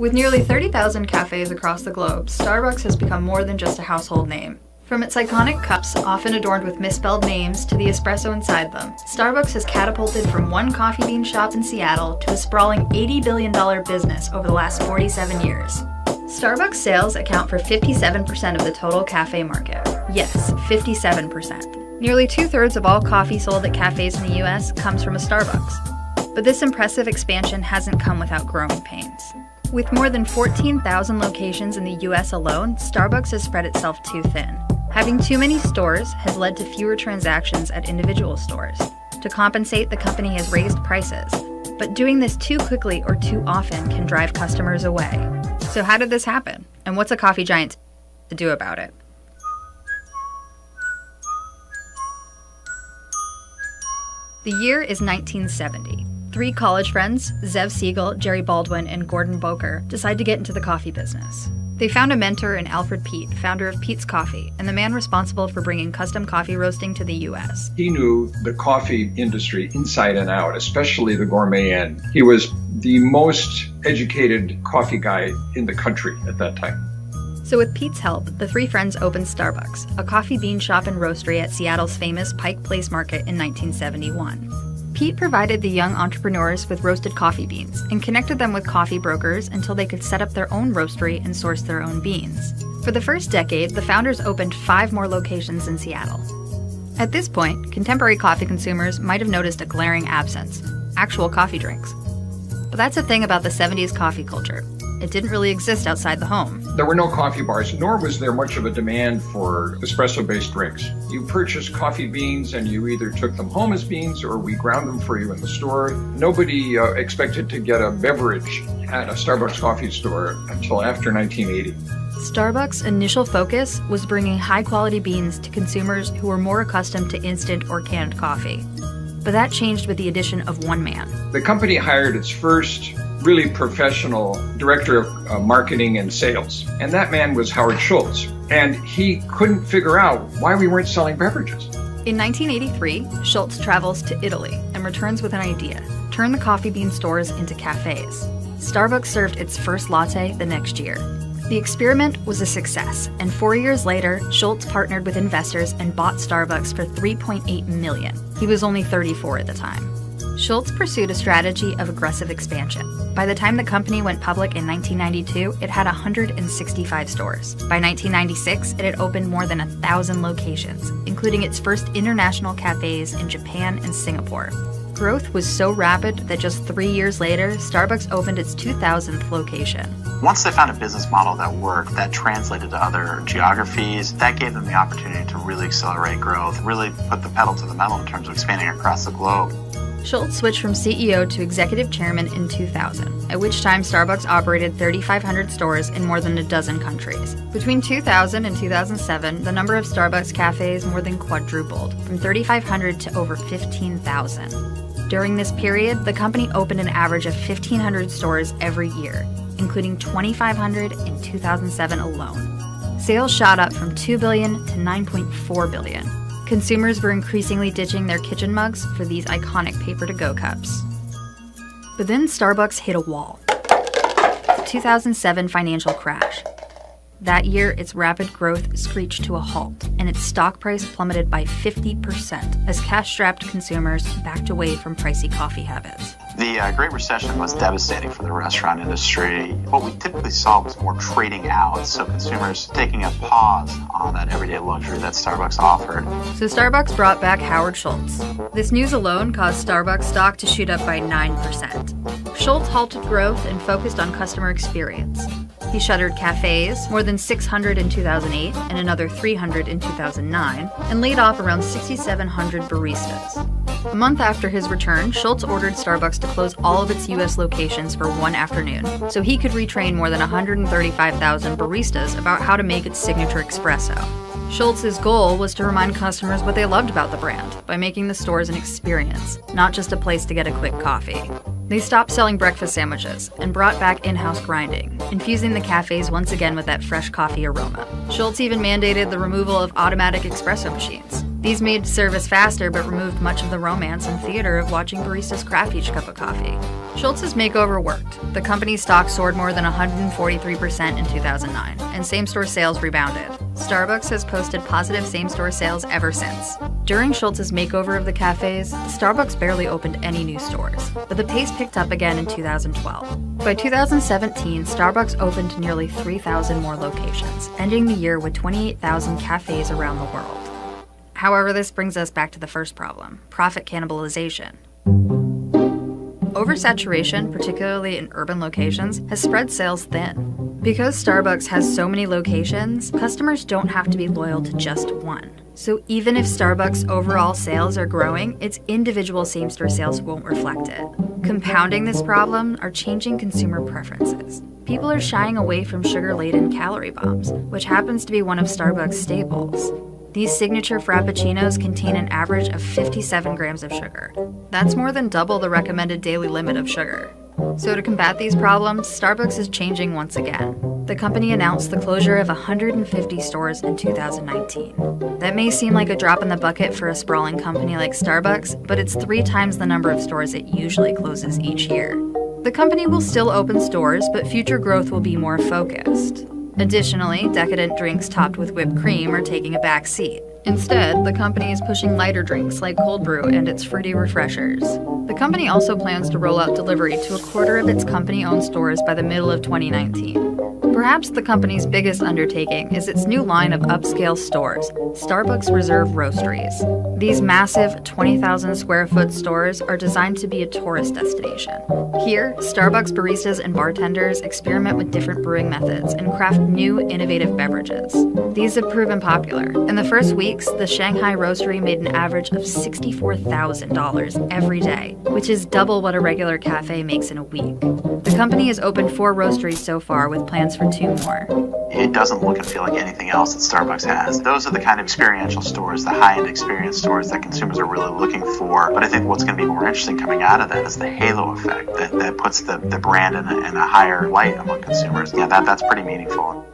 With nearly 30,000 cafes across the globe, Starbucks has become more than just a household name. From its iconic cups, often adorned with misspelled names, to the espresso inside them, Starbucks has catapulted from one coffee bean shop in Seattle to a sprawling $80 billion business over the last 47 years. Starbucks sales account for 57% of the total cafe market. Yes, 57%. Nearly 2/3 of all coffee sold at cafes in the US comes from a Starbucks. But this impressive expansion hasn't come without growing pains. With more than 14,000 locations in the US alone, Starbucks has spread itself too thin. Having too many stores has led to fewer transactions at individual stores. To compensate, the company has raised prices. But doing this too quickly or too often can drive customers away. So how did this happen? And what's a coffee giant to do about it? The year is 1970. Three college friends, Zev Siegel, Jerry Baldwin, and Gordon Boker, decide to get into the coffee business. They found a mentor in Alfred Peet, founder of Peet's Coffee, and the man responsible for bringing custom coffee roasting to the U.S. He knew the coffee industry inside and out, especially the gourmet end. He was the most educated coffee guy in the country at that time. So with Peet's help, the three friends opened Starbucks, a coffee bean shop and roastery at Seattle's famous Pike Place Market in 1971. Peet provided the young entrepreneurs with roasted coffee beans and connected them with coffee brokers until they could set up their own roastery and source their own beans. For the first decade, the founders opened 5 more locations in Seattle. At this point, contemporary coffee consumers might have noticed a glaring absence: actual coffee drinks. But that's the thing about the 70s coffee culture. It didn't really exist outside the home. There were no coffee bars, nor was there much of a demand for espresso-based drinks. You purchased coffee beans and you either took them home as beans or we ground them for you in the store. Nobody expected to get a beverage at a Starbucks coffee store until after 1980. Starbucks' initial focus was bringing high-quality beans to consumers who were more accustomed to instant or canned coffee. But that changed with the addition of one man. The company hired its first really professional director of marketing and sales. And that man was Howard Schultz. And he couldn't figure out why we weren't selling beverages. In 1983, Schultz travels to Italy and returns with an idea: turn the coffee bean stores into cafes. Starbucks served its first latte the next year. The experiment was a success, and 4 years later, Schultz partnered with investors and bought Starbucks for $3.8 million. He was only 34 at the time. Schultz pursued a strategy of aggressive expansion. By the time the company went public in 1992, it had 165 stores. By 1996, it had opened more than 1,000 locations, including its first international cafes in Japan and Singapore. Growth was so rapid that just 3 years later, Starbucks opened its 2,000th location. Once they found a business model that worked, that translated to other geographies, that gave them the opportunity to really accelerate growth, really put the pedal to the metal in terms of expanding across the globe. Schultz switched from CEO to executive chairman in 2000, at which time Starbucks operated 3,500 stores in more than a dozen countries. Between 2000 and 2007, the number of Starbucks cafes more than quadrupled, from 3,500 to over 15,000. During this period, the company opened an average of 1,500 stores every year, including 2,500 in 2007 alone. Sales shot up from $2 billion to $9.4 billion. Consumers were increasingly ditching their kitchen mugs for these iconic paper-to-go cups. But then Starbucks hit a wall. The 2007 financial crash. That year, its rapid growth screeched to a halt, and its stock price plummeted by 50% as cash-strapped consumers backed away from pricey coffee habits. The Great Recession was devastating for the restaurant industry. What we typically saw was more trading out, so consumers taking a pause on that everyday luxury that Starbucks offered. So Starbucks brought back Howard Schultz. This news alone caused Starbucks stock to shoot up by 9%. Schultz halted growth and focused on customer experience. He shuttered cafes, more than 600 in 2008 and another 300 in 2009, and laid off around 6,700 baristas. A month after his return, Schultz ordered Starbucks to close all of its U.S. locations for one afternoon, so he could retrain more than 135,000 baristas about how to make its signature espresso. Schultz's goal was to remind customers what they loved about the brand by making the stores an experience, not just a place to get a quick coffee. They stopped selling breakfast sandwiches and brought back in-house grinding, infusing the cafes once again with that fresh coffee aroma. Schultz even mandated the removal of automatic espresso machines. These made service faster but removed much of the romance and theater of watching baristas craft each cup of coffee. Schultz's makeover worked. The company's stock soared more than 143% in 2009, and same-store sales rebounded. Starbucks has posted positive same-store sales ever since. During Schultz's makeover of the cafes, Starbucks barely opened any new stores, but the pace picked up again in 2012. By 2017, Starbucks opened nearly 3,000 more locations, ending the year with 28,000 cafes around the world. However, this brings us back to the first problem: profit cannibalization. Oversaturation, particularly in urban locations, has spread sales thin. Because Starbucks has so many locations, customers don't have to be loyal to just one. So even if Starbucks' overall sales are growing, its individual same-store sales won't reflect it. Compounding this problem are changing consumer preferences. People are shying away from sugar-laden calorie bombs, which happens to be one of Starbucks' staples. These signature frappuccinos contain an average of 57 grams of sugar. That's more than double the recommended daily limit of sugar. So to combat these problems, Starbucks is changing once again. The company announced the closure of 150 stores in 2019. That may seem like a drop in the bucket for a sprawling company like Starbucks, but it's 3 times the number of stores it usually closes each year. The company will still open stores, but future growth will be more focused. Additionally, decadent drinks topped with whipped cream are taking a back seat. Instead, the company is pushing lighter drinks like cold brew and its fruity refreshers. The company also plans to roll out delivery to a quarter of its company-owned stores by the middle of 2019. Perhaps the company's biggest undertaking is its new line of upscale stores, Starbucks Reserve Roasteries. These massive 20,000 square foot stores are designed to be a tourist destination. Here, Starbucks baristas and bartenders experiment with different brewing methods and craft new, innovative beverages. These have proven popular. In the first weeks, the Shanghai Roastery made an average of $64,000 every day, which is double what a regular cafe makes in a week. The company has opened 4 roasteries so far, with plans for 2 more. It doesn't look and feel like anything else that Starbucks has. Those are the kind of experiential stores, the high-end experience stores that consumers are really looking for. But I think what's going to be more interesting coming out of that is the halo effect that puts the brand in a higher light among consumers. Yeah, that's pretty meaningful.